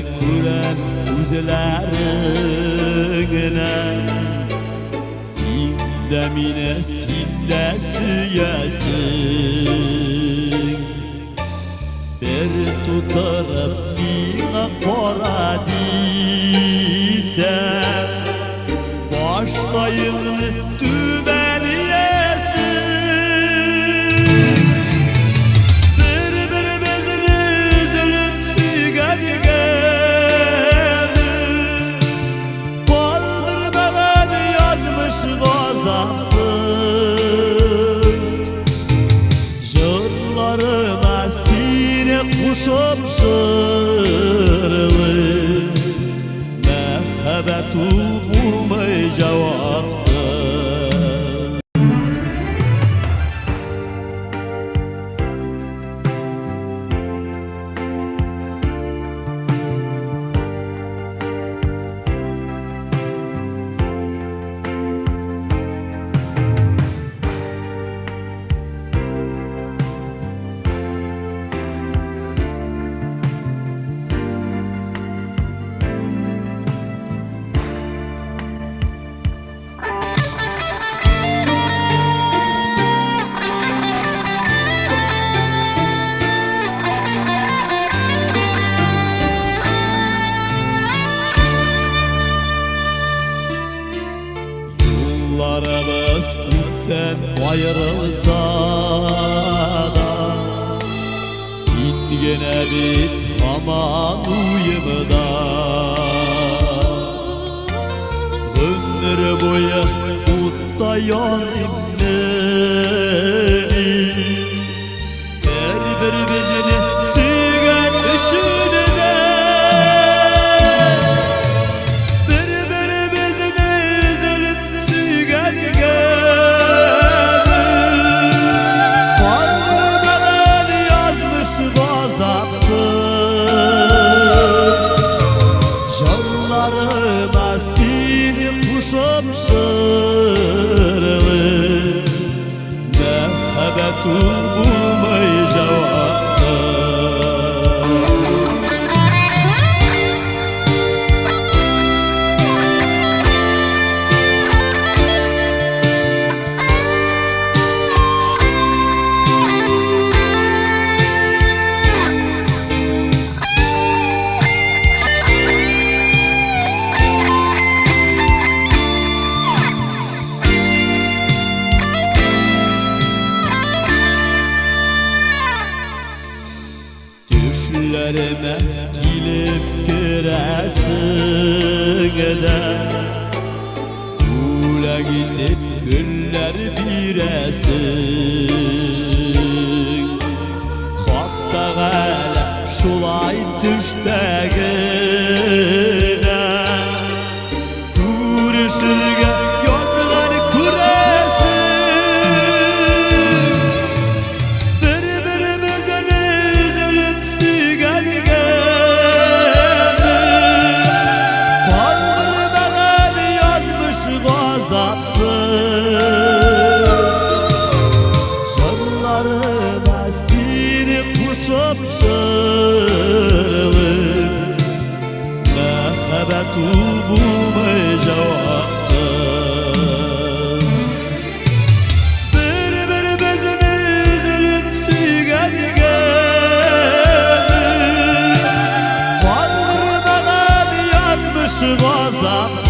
kuren üzlerine Sindemine sinde süyesin Bir tutarıp bina kora değilsen Başka yılını tübeniyesin Birbirimizni üzülüp süygenigevi Kaldırmadan yazmış gazapsız Jırlarıma seni kuşup şırlı Mehabetu bulmay cevapsız Yollarımız kütten ayrılsa da Sen gene bit aman uyumda Ömür boyu utta yanimni Birbirimizni suygan düşününe Kuşup şırlı Mehabetu bulmay cevapsız Düşlerime gelip giresin de Kule gidip güller biresin Hatta gale şulay düştegine Kuruşurge yozlar kuresin Kuşup şırlı Mehabetu bulmay cevapsız Birbirimizni üzülüp süygenigevi Kaldırmadan yazmış gazapsız